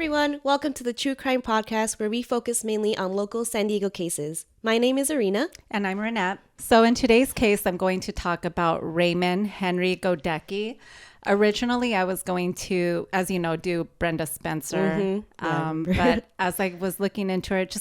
everyone, welcome to the Tru Crym Podcast, where we focus mainly on local San Diego cases. My name is Erina. And I'm Ranete. So in today's case, I'm going to talk about Raymond Henry Goedeke. Originally, I was going to, as you know, do Brenda Spencer. But as I was looking into it,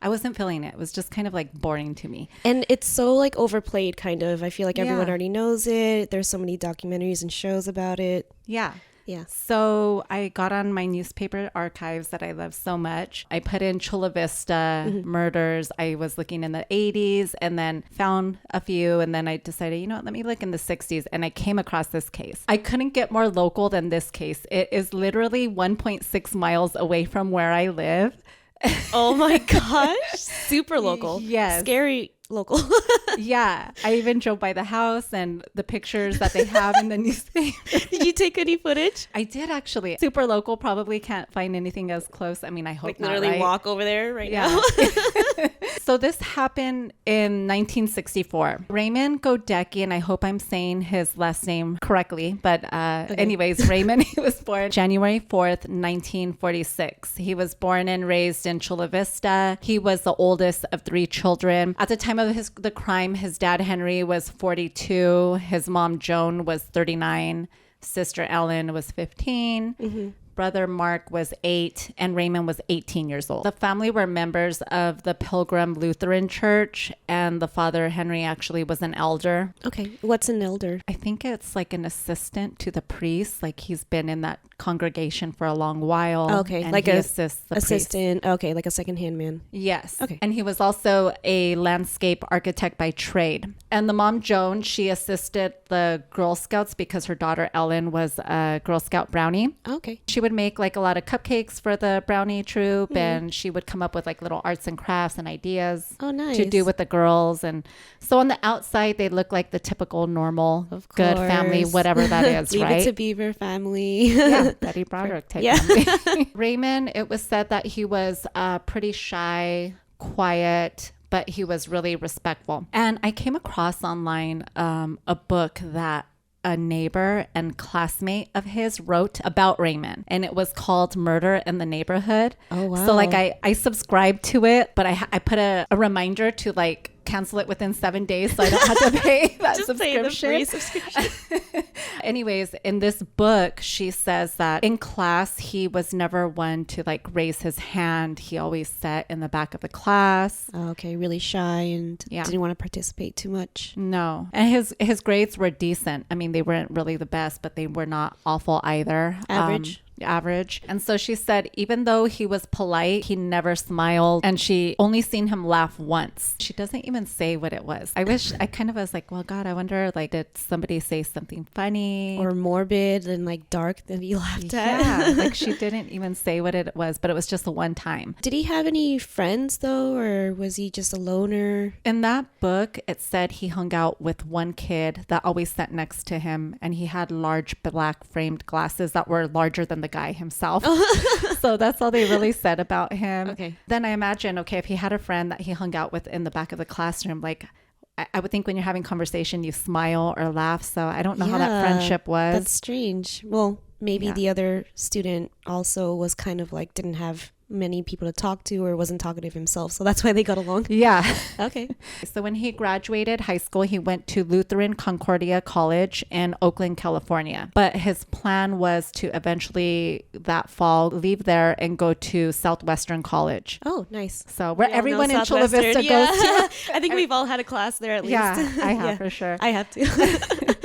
I wasn't feeling it. It was just kind of like boring to me. And it's so like overplayed, kind of. I feel like everyone already knows it. There's so many documentaries and shows about it. Yeah. Yeah. So I got on my newspaper archives that I love so much. I put in Chula Vista murders. I was looking in the 80s and then found a few. And then I decided, you know what, let me look in the 60s. And I came across this case. I couldn't get more local than this case. It is literally 1.6 miles away from where I live. Oh my gosh. Super local. Yes. Scary local. Yeah. I even drove by the house and the pictures that they have in the newspaper. Did you take any footage? I did actually. Super local, probably can't find anything as close. I mean, I hope like not, literally right? walk over there now. So this happened in 1964. Raymond Goedeke, and I hope I'm saying his last name correctly, but anyways, Raymond, he was born January 4th, 1946. He was born and raised in Chula Vista. He was the oldest of 3 children. At the time of the crime, his dad Henry was 42, his mom Joan was 39, sister Ellen was 15. Brother Mark was 8, and Raymond was 18 years old. The family were members of the Pilgrim Lutheran Church, and the father, Henry, actually was an elder. Okay. What's an elder? I think it's like an assistant to the priest. Like he's been in that congregation for a long while. Okay. And like he a assists the assistant. priest. Okay. Like a second-hand man. Yes. Okay. And he was also a landscape architect by trade. And the mom, Joan, she assisted the Girl Scouts because her daughter, Ellen, was a Girl Scout brownie. Okay. She would make like a lot of cupcakes for the brownie troop, and she would come up with like little arts and crafts and ideas to do with the girls. And so on the outside, they look like the typical normal good family, whatever that is, Leave right? it to Beaver family. Yeah, Betty Broderick type family. Raymond, it was said that he was pretty shy, quiet, but he was really respectful. And I came across online a book that a neighbor and classmate of his wrote about Raymond, and it was called Murder in the Neighborhood. Oh, wow. So like I subscribed to it, but I put a reminder to like cancel it within 7 days so I don't have to pay that Just subscription. pay the free subscription. Anyways, in this book, she says that in class, he was never one to like raise his hand. He always sat in the back of the class. Okay, really shy and didn't want to participate too much. No. And his grades were decent. I mean, they weren't really the best, but they were not awful either. Average. Average. And so she said, even though he was polite, he never smiled, and she only seen him laugh once. She doesn't even say what it was. I kind of was like, well, God, I wonder, like, did somebody say something funny or morbid and like dark that he laughed at? Yeah, like she didn't even say what it was, but it was just the one time. Did he have any friends though, or was he just a loner? In that book, it said he hung out with one kid that always sat next to him, and he had large black framed glasses that were larger than the guy himself. So that's all they really said about him. Okay. Then I imagine, okay, if he had a friend that he hung out with in the back of the classroom, like I would think when you're having conversation, you smile or laugh. So I don't know how that friendship was. That's strange. Well, maybe the other student also was kind of like didn't have many people to talk to or wasn't talkative himself, so that's why they got along. Yeah. Okay. So when he graduated high school, he went to Lutheran Concordia College in Oakland, California. But his plan was to eventually that fall leave there and go to Southwestern College. Oh, nice. So where everyone in Chula Vista goes to. I think we've all had a class there at least. Yeah, I have for sure. I have to.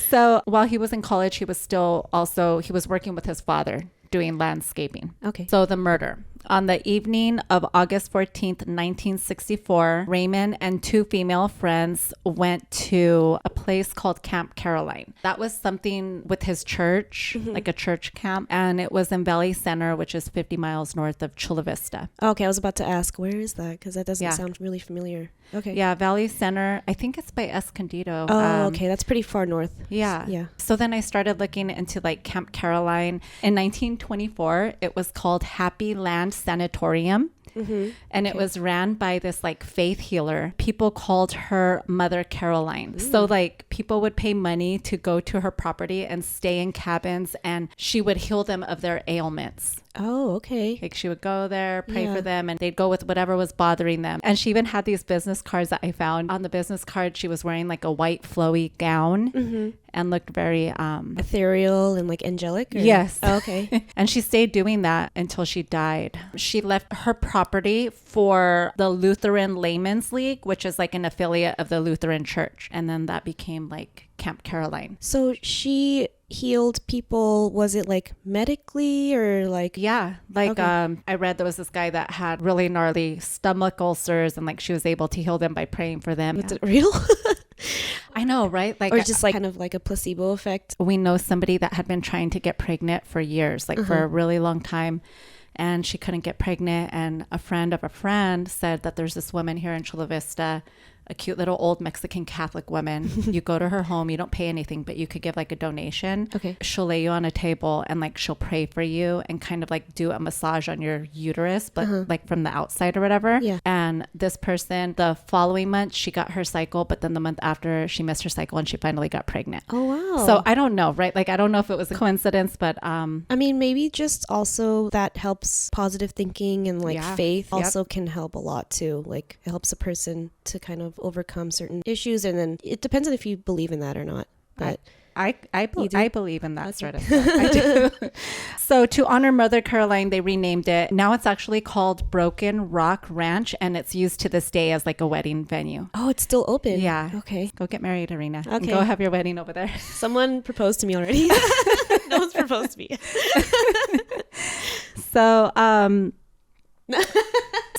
So while he was in college, he was working with his father doing landscaping. Okay. So the murder. On the evening of August 14th, 1964, Raymond and 2 female friends went to a place called Camp Caroline. That was something with his church, like a church camp, and it was in Valley Center, which is 50 miles north of Chula Vista. Okay, I was about to ask, where is that? Because that doesn't sound really familiar. Okay. Yeah, Valley Center. I think it's by Escondido. Oh, okay. That's pretty far north. Yeah. Yeah. So then I started looking into like Camp Caroline. In 1924, it was called Happy Land Sanatorium. And it was ran by this like faith healer. People called her Mother Caroline. So like people would pay money to go to her property and stay in cabins, and she would heal them of their ailments. Oh, okay. Like she would go there, pray for them, and they'd go with whatever was bothering them. And she even had these business cards that I found. On the business card, she was wearing like a white flowy gown and looked very ethereal and like angelic? Or? Yes. Oh, okay. And she stayed doing that until she died. She left her property for the Lutheran Laymen's League, which is like an affiliate of the Lutheran Church. And then that became like Camp Caroline. So she healed people, was it like medically or like? Yeah, like I read there was this guy that had really gnarly stomach ulcers, and like she was able to heal them by praying for them. Was it real? I know, right? Like, or just like kind of like a placebo effect? We know somebody that had been trying to get pregnant for years, like for a really long time, and she couldn't get pregnant. And a friend of a friend said that there's this woman here in Chula Vista, a cute little old Mexican Catholic woman. You go to her home, you don't pay anything, but you could give like a donation. Okay. She'll lay you on a table and like she'll pray for you and kind of like do a massage on your uterus, but like from the outside or whatever. Yeah. And this person, the following month, she got her cycle, but then the month after she missed her cycle and she finally got pregnant. Oh, wow. So I don't know, right? Like, I don't know if it was a coincidence, but I mean, maybe just also that helps positive thinking and like faith also can help a lot too. Like it helps a person to kind of overcome certain issues, and then it depends on if you believe in that or not. But I believe in that sort of stuff. I do. So to honor Mother Caroline, they renamed it. Now it's actually called Broken Rock Ranch, and it's used to this day as like a wedding venue. Oh, it's still open. Yeah. Okay. Go get married, Erina. Okay. And go have your wedding over there. Someone proposed to me already. No one's proposed to me.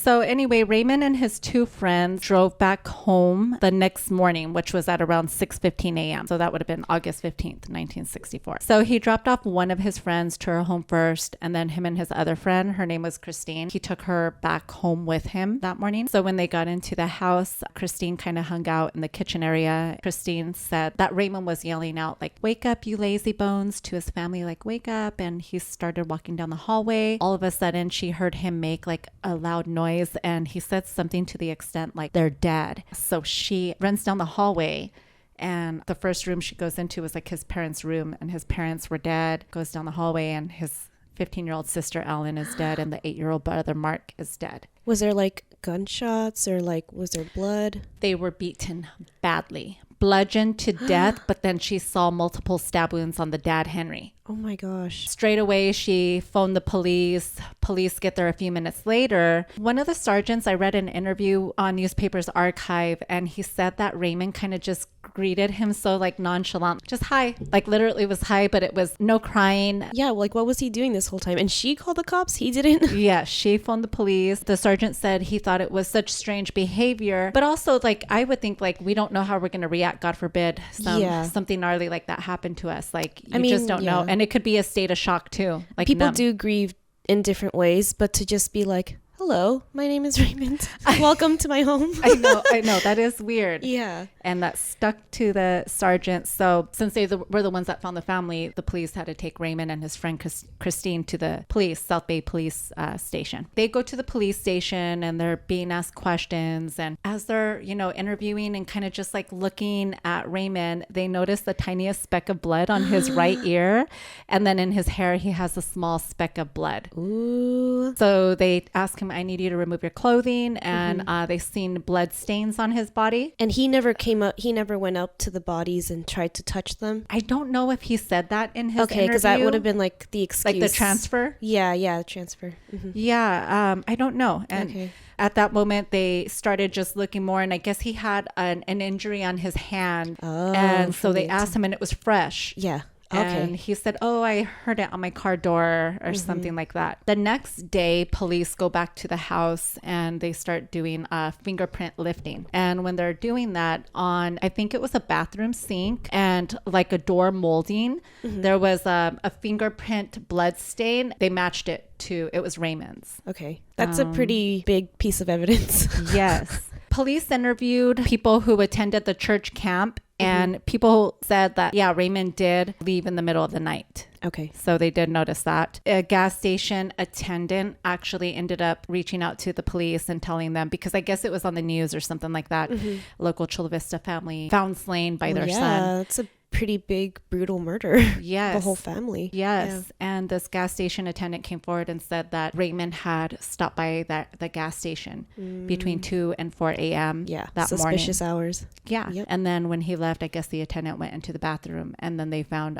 So anyway, Raymond and his two friends drove back home the next morning, which was at around 6:15 a.m. So that would have been August 15th, 1964. So he dropped off one of his friends to her home first, and then him and his other friend, her name was Christine, he took her back home with him that morning. So when they got into the house, Christine kind of hung out in the kitchen area. Christine said that Raymond was yelling out like, "Wake up, you lazy bones," to his family, like, "Wake up." And he started walking down the hallway. All of a sudden, she heard him make like a loud noise, and he said something to the extent like, "They're dead." So she runs down the hallway, and the first room she goes into was like his parents' room, and his parents were dead. Goes down the hallway, and his 15-year-old sister Ellen is dead, and the 8-year-old brother Mark is dead. Was there like gunshots or like was there blood? They were beaten badly, bludgeoned to death, but then she saw multiple stab wounds on the dad, Henry. Oh my gosh. Straight away, she phoned the police. Police get there a few minutes later. One of the sergeants, I read an interview on Newspaper's Archive, and he said that Raymond kind of just greeted him so like nonchalant, just hi, like literally it was hi, but it was no crying. Yeah, like what was he doing this whole time? And she called the cops? He didn't? Yeah, she phoned the police. The sergeant said he thought it was such strange behavior, but also like I would think like we don't know how we're going to react. God forbid something gnarly like that happened to us. Like you just don't know. And it could be a state of shock too. Like people do grieve in different ways, but to just be like, "Hello, my name is Raymond. Welcome to my home." I know. That is weird. Yeah. And that stuck to the sergeant. So since they were the ones that found the family, the police had to take Raymond and his friend Christine to the South Bay Police Station. They go to the police station and they're being asked questions. And as they're, interviewing and kind of just like looking at Raymond, they notice the tiniest speck of blood on his right ear. And then in his hair, he has a small speck of blood. Ooh. So they ask him, "I need you to remove your clothing." And they seen blood stains on his body. And he never went up to the bodies and tried to touch them? I don't know if he said that in his interview. Okay, because that would have been like the excuse. Like the transfer? Yeah, the transfer. Mm-hmm. Yeah, I don't know. And at that moment, they started just looking more. And I guess he had an injury on his hand. Oh, and so they asked him, and it was fresh. Yeah. And he said, "Oh, I heard it on my car door," or something like that. The next day, police go back to the house and they start doing fingerprint lifting. And when they're doing that on, I think it was a bathroom sink and like a door molding, there was a fingerprint blood stain. They matched it to, it was Raymond's. Okay. That's a pretty big piece of evidence. Yes. Police interviewed people who attended the church camp, and people said that, Raymond did leave in the middle of the night. Okay. So they did notice that. A gas station attendant actually ended up reaching out to the police and telling them, because I guess it was on the news or something like that, local Chula Vista family found slain by their son. Yeah, it's a pretty big, brutal murder. Yes. The whole family. Yes. Yeah. And this gas station attendant came forward and said that Raymond had stopped by the gas station between 2 and 4 a.m. That suspicious morning. Hours. Yeah. Yep. And then when he left, I guess the attendant went into the bathroom, and then they found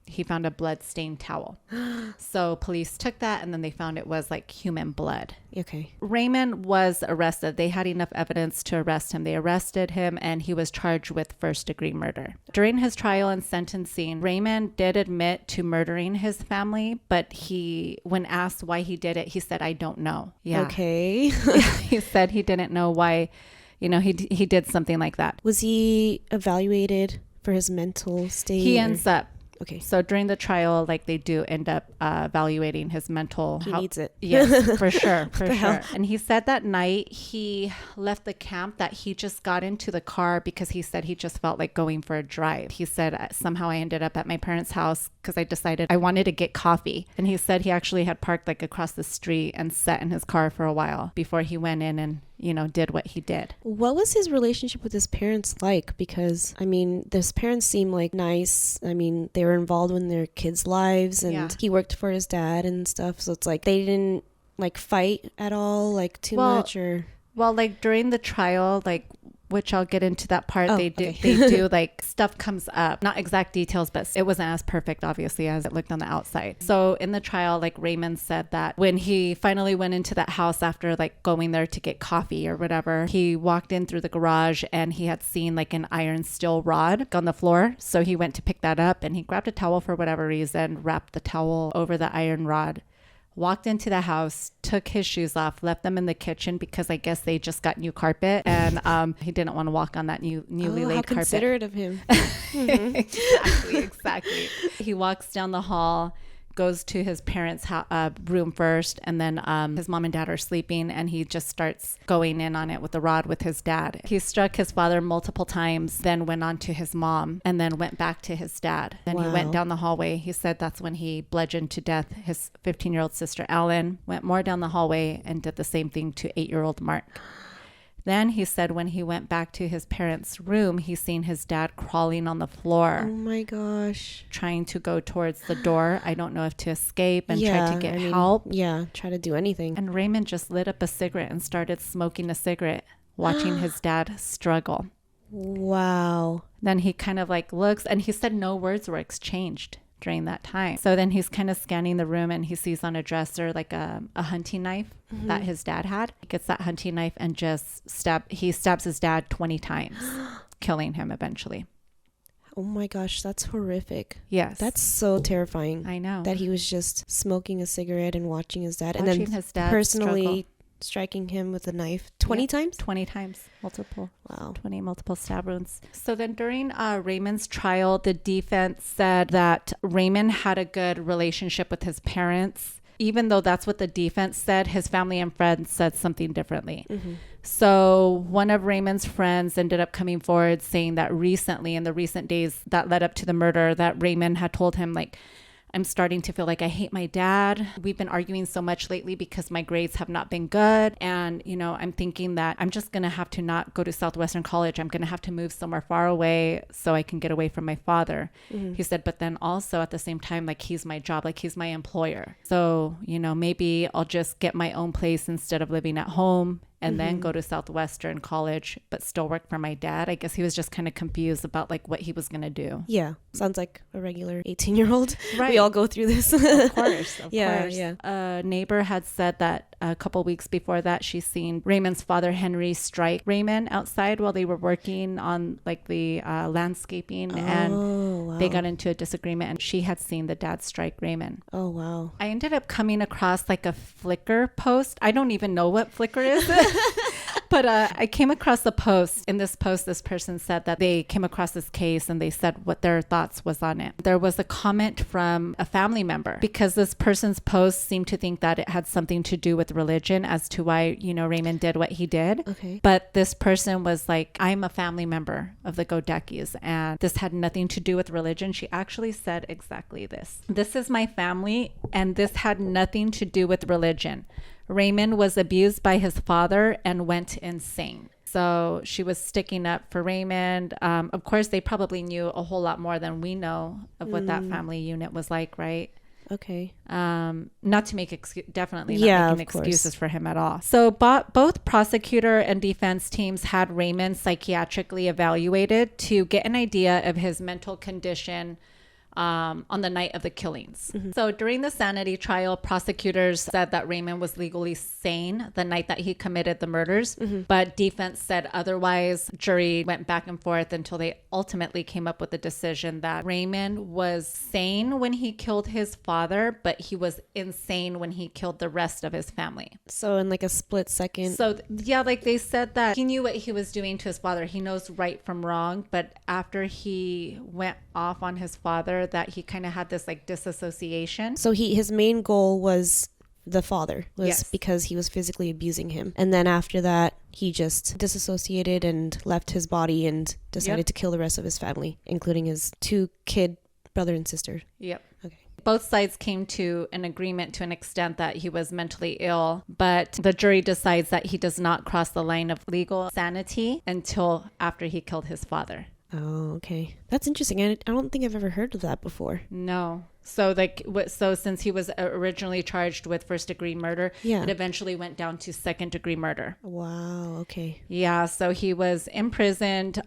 he found a blood-stained towel. So police took that, and then they found it was like human blood. Okay. Raymond was arrested. They had enough evidence to arrest him. They arrested him, and he was charged with first-degree murder. During his trial and sentencing, Raymond did admit to murdering his family, but when asked why he did it, he said, "I don't know." Yeah. Okay. He said he didn't know why, he did something like that. Was he evaluated for his mental state? He ends up. Okay. So during the trial, like they do end up evaluating his mental health. He needs it. Yes, for sure. For sure. And he said that night he left the camp that he just got into the car because he said he just felt like going for a drive. He said, somehow I ended up at my parents' house because I decided I wanted to get coffee. And he said he actually had parked like across the street and sat in his car for a while before he went in and did what he did. What was his relationship with his parents like? Because, his parents seem like nice. They were involved in their kids' lives, and he worked for his dad and stuff. So it's like they didn't like fight at all, like too much, or... Well, like during the trial, like, which I'll get into that part. They do like stuff comes up, not exact details, but it wasn't as perfect, obviously, as it looked on the outside. So in the trial, like Raymond said that when he finally went into that house after like going there to get coffee or whatever, he walked in through the garage and he had seen like an iron steel rod on the floor. So he went to pick that up and he grabbed a towel for whatever reason, wrapped the towel over the iron rod, walked into the house, took his shoes off, left them in the kitchen because I guess they just got new carpet, and he didn't want to walk on that newly laid carpet. How considerate of him. Exactly. He walks down the hall, goes to his parents' room first, and then his mom and dad are sleeping, and he just starts going in on it with the rod with his dad. He struck his father multiple times, then went on to his mom, and then went back to his dad. Then he went down the hallway. He said that's when he bludgeoned to death his 15-year-old sister, Ellen, went more down the hallway and did the same thing to 8-year-old Mark. Then he said when he went back to his parents' room, he seen his dad crawling on the floor. Oh my gosh. Trying to go towards the door. I don't know if to escape and try to get help. Yeah, try to do anything. And Raymond just lit up a cigarette and started smoking a cigarette, watching his dad struggle. Wow. Then he kind of like looks, and he said no words were exchanged during that time. So then he's kind of scanning the room and he sees on a dresser like a hunting knife that his dad had. He gets that hunting knife and just stabs his dad 20 times, killing him eventually. Oh my gosh, that's horrific. Yes. That's so terrifying. I know. That he was just smoking a cigarette and watching his dad, his dad personally struggle. Striking him with a knife 20 times? 20 times. Multiple. Wow. 20 multiple stab wounds. So then during Raymond's trial, the defense said that Raymond had a good relationship with his parents. Even though that's what the defense said, his family and friends said something differently. Mm-hmm. So one of Raymond's friends ended up coming forward saying that recently, in the recent days that led up to the murder, that Raymond had told him, like, I'm starting to feel like I hate my dad. We've been arguing so much lately because my grades have not been good. And, I'm thinking that I'm just going to have to not go to Southwestern College. I'm going to have to move somewhere far away so I can get away from my father. Mm-hmm. He said, but then also at the same time, like he's my job, like he's my employer. So, maybe I'll just get my own place instead of living at home and then go to Southwestern College, but still work for my dad. I guess he was just kind of confused about like what he was going to do. Yeah. Sounds like a regular 18-year-old. Right. We all go through this. Of course. Yeah. A neighbor had said that a couple weeks before that, she seen Raymond's father, Henry, strike Raymond outside while they were working on like the landscaping. And they got into a disagreement, and she had seen the dad strike Raymond. Oh, wow. I ended up coming across like a Flickr post. I don't even know what Flickr is. But I came across a post. In this post, this person said that they came across this case and they said what their thoughts was on it. There was a comment from a family member because this person's post seemed to think that it had something to do with religion as to why, Raymond did what he did. Okay. But this person was like, I'm a family member of the Goedekes and this had nothing to do with religion. She actually said exactly this. This is my family and this had nothing to do with religion. Raymond was abused by his father and went insane. So she was sticking up for Raymond. Of course, they probably knew a whole lot more than we know of what that family unit was like, right? Okay. Not to make definitely not making excuses for him at all. So both prosecutor and defense teams had Raymond psychiatrically evaluated to get an idea of his mental condition on the night of the killings. So during the sanity trial, prosecutors said that Raymond was legally sane the night that he committed the murders, but defense said otherwise. Jury went back and forth until they ultimately came up with the decision that Raymond was sane when he killed his father, but he was insane when he killed the rest of his family. So in like a split second. So yeah, like they said that he knew what he was doing to his father. He knows right from wrong, but after he went off on his father, that he kind of had this like disassociation. So his main goal was the father, because he was physically abusing him. And then after that, he just disassociated and left his body and decided to kill the rest of his family, including his 2 kid brother and sister. Yep. Okay. Both sides came to an agreement to an extent that he was mentally ill, but the jury decides that he does not cross the line of legal sanity until after he killed his father. Oh, okay. That's interesting. I don't think I've ever heard of that before. No. So since he was originally charged with first degree murder, it eventually went down to second degree murder. Wow. Okay. Yeah. So he was imprisoned.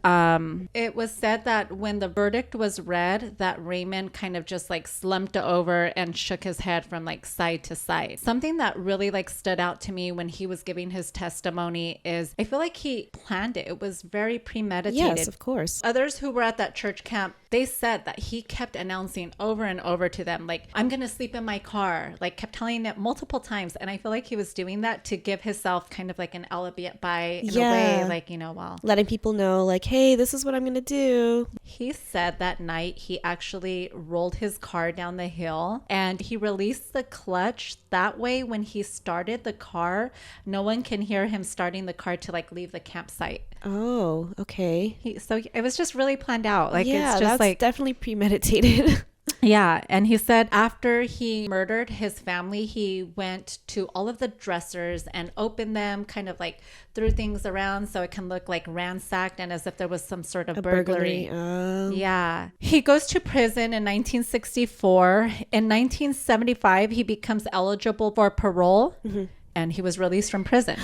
It was said that when the verdict was read, that Raymond kind of just like slumped over and shook his head from like side to side. Something that really like stood out to me when he was giving his testimony is I feel like he planned it. It was very premeditated. Yes, of course. Others who were at that church camp, they said that he kept announcing over and over to them, like, I'm going to sleep in my car, like kept telling it multiple times. And I feel like he was doing that to give himself kind of like an alibi in a way, like, well, letting people know like, hey, this is what I'm going to do. He said that night he actually rolled his car down the hill and he released the clutch. That way, when he started the car, no one can hear him starting the car to like leave the campsite. Oh, okay. So it was just really planned out. Like, it's just that's like definitely premeditated. Yeah. And he said after he murdered his family, he went to all of the dressers and opened them, kind of like threw things around so it can look like ransacked and as if there was some sort of burglary. Yeah. He goes to prison in 1964. In 1975, he becomes eligible for parole and he was released from prison.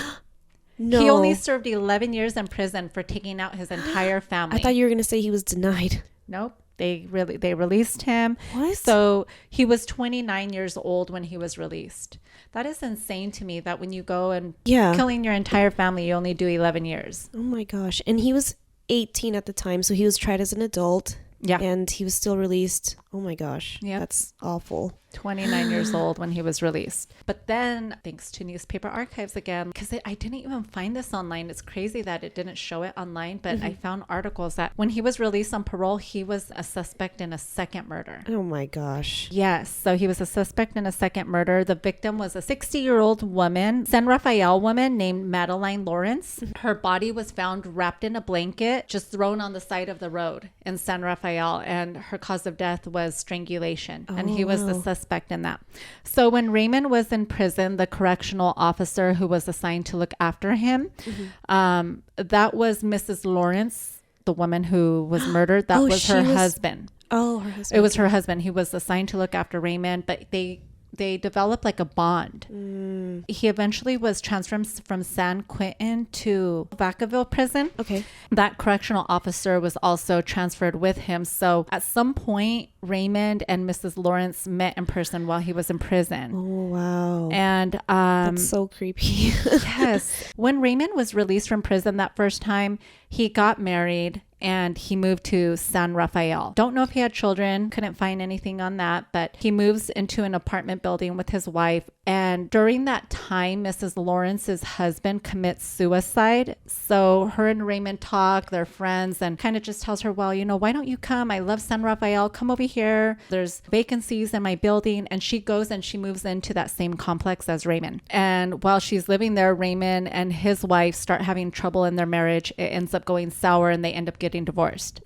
No. He only served 11 years in prison for taking out his entire family. I thought you were going to say he was denied. Nope. They released him. What? So he was 29 years old when he was released. That is insane to me that when you go and killing your entire family, you only do 11 years. Oh my gosh. And he was 18 at the time. So he was tried as an adult. Yeah. And he was still released. Oh my gosh. Yeah. That's awful. 29 years old when he was released. But then, thanks to newspaper archives again, because I didn't even find this online. It's crazy that it didn't show it online, but I found articles that when he was released on parole, he was a suspect in a second murder. Oh my gosh. Yes. So he was a suspect in a second murder. The victim was a 60-year-old woman, San Rafael woman named Madeline Lawrence. Her body was found wrapped in a blanket, just thrown on the side of the road in San Rafael, and her cause of death was strangulation. And he was the suspect in that. So when Raymond was in prison, the correctional officer who was assigned to look after him, that was Mrs. Lawrence, the woman who was murdered. That was her husband. Oh, her husband. It was her husband. He was assigned to look after Raymond, but they developed like a bond. He eventually was transferred from San Quentin to Vacaville prison. Okay. That correctional officer was also transferred with him. So at some point, Raymond and Mrs. Lawrence met in person while he was in prison. Oh, wow. And that's so creepy. Yes. When Raymond was released from prison that first time, he got married and he moved to San Rafael. Don't know if he had children, couldn't find anything on that, but he moves into an apartment building with his wife. And during that time, Mrs. Lawrence's husband commits suicide. So her and Raymond talk, they're friends, and kind of just tells her, well, why don't you come? I love San Rafael. Come over here. There's vacancies in my building. And she goes and she moves into that same complex as Raymond. And while she's living there, Raymond and his wife start having trouble in their marriage. It ends up going sour and they end up getting divorced.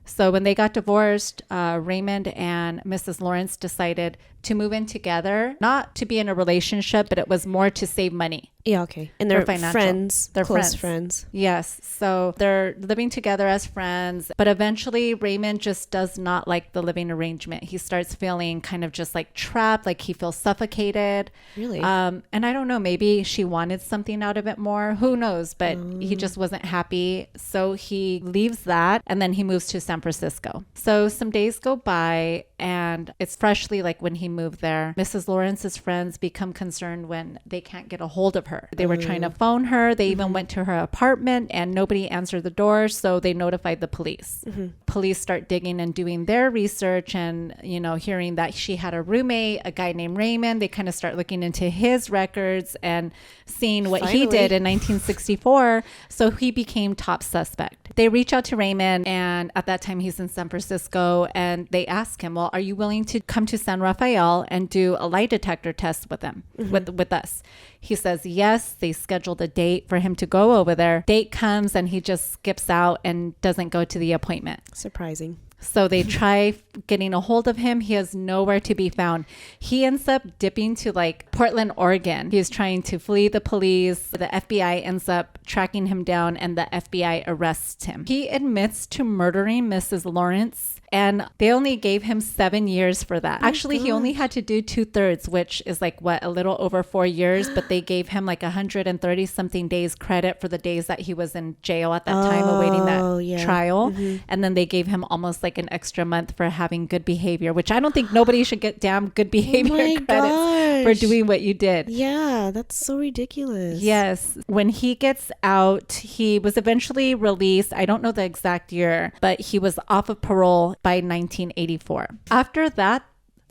So when they got divorced, Raymond and Mrs. Lawrence decided to move in together, not to be in a relationship, but it was more to save money Yeah, okay. And they're financial. friends. They're close friends. Yes. So they're living together as friends. But eventually, Raymond just does not like the living arrangement. He starts feeling kind of just like trapped, like he feels suffocated. Really? And I don't know, maybe she wanted something out of it more. Who knows? But he just wasn't happy. So he leaves that and then he moves to San Francisco. So some days go by and it's freshly like when he moved there. Mrs. Lawrence's friends become concerned when they can't get a hold of her. They were trying to phone her. They even went to her apartment and nobody answered the door. So they notified the police. Police start digging and doing their research and, you know, hearing that she had a roommate, a guy named Raymond. They kind of start looking into his records and seeing what he did in 1964. So he became top suspect. They reach out to Raymond and at that time he's in San Francisco and they ask him, well, are you willing to come to San Rafael and do a lie detector test with them, with us? He says yes. They scheduled a date for him to go over there. Date comes and he just skips out and doesn't go to the appointment. Surprising. So they try getting a hold of him. He is nowhere to be found. He ends up dipping to like Portland, Oregon. He is trying to flee the police. The FBI ends up tracking him down and the FBI arrests him. He admits to murdering Mrs. Lawrence and they only gave him 7 years for that. Actually, he only had to do 2/3, which is like a little over 4 years, but they gave him like 130 something days credit for the days that he was in jail at that time awaiting that trial. And then they gave him almost like an extra month for having good behavior, which I don't think nobody should get damn good behavior credits for doing what you did. Yeah, that's so ridiculous. Yes. When he gets out, he was eventually released. I don't know the exact year, but he was off of parole by 1984. After that,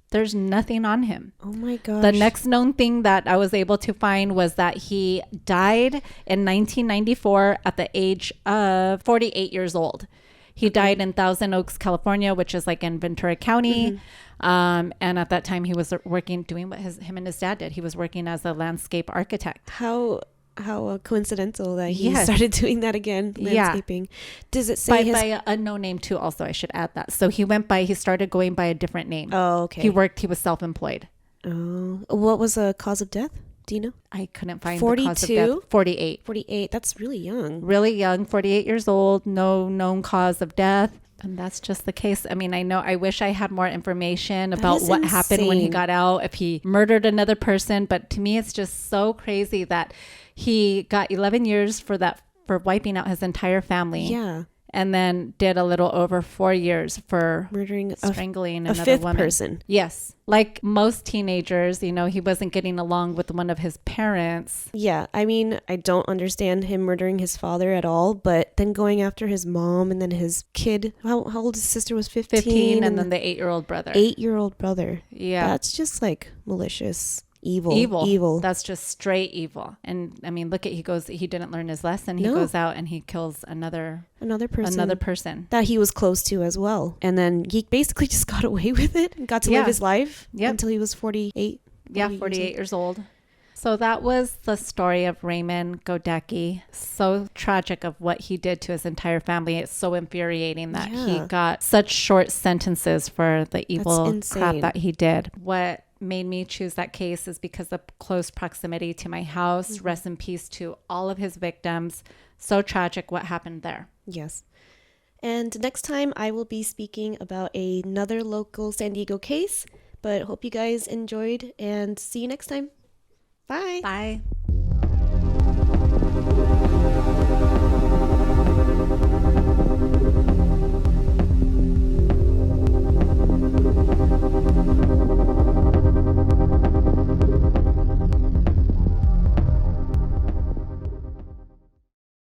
there's nothing on him. Oh my gosh. The next known thing that I was able to find was that he died in 1994 at the age of 48 years old. He died in Thousand Oaks, California, which is like in Ventura County. And at that time he was working, doing what him and his dad did. He was working as a landscape architect. How coincidental that he started doing that again, landscaping. Does it say by an unknown name too? Also, I should add that. So he started going by a different name. Oh, okay. He was self-employed. Oh, what was the cause of death? Do you know? I couldn't find 42? the cause of death. 48. 48. That's really young. Really young, 48 years old, no known cause of death. And that's just the case. I mean, I wish I had more information about what happened when he got out, if he murdered another person. But to me, it's just so crazy that he got 11 years for wiping out his entire family. Yeah. And then did a little over 4 years for murdering strangling another fifth woman. person. Yes. Like most teenagers, you know, he wasn't getting along with one of his parents. Yeah. I mean, I don't understand him murdering his father at all, but then going after his mom and then his kid. How old his sister was? 15. And then the 8-year-old brother. 8-year-old brother. Yeah. That's just like malicious. Evil. That's just straight evil. And I mean, he didn't learn his lesson. He goes out and he kills another person that he was close to as well. And then he basically just got away with it and got to live his life until he was 48. Yeah, 48 years old. So that was the story of Raymond Goedeke. So tragic of what he did to his entire family. It's so infuriating that he got such short sentences for the evil crap that he did. What made me choose that case is because of close proximity to my house. Rest in peace to all of his victims. So tragic what happened there. Yes. And next time I will be speaking about another local San Diego case, but hope you guys enjoyed and see you next time. Bye. Bye.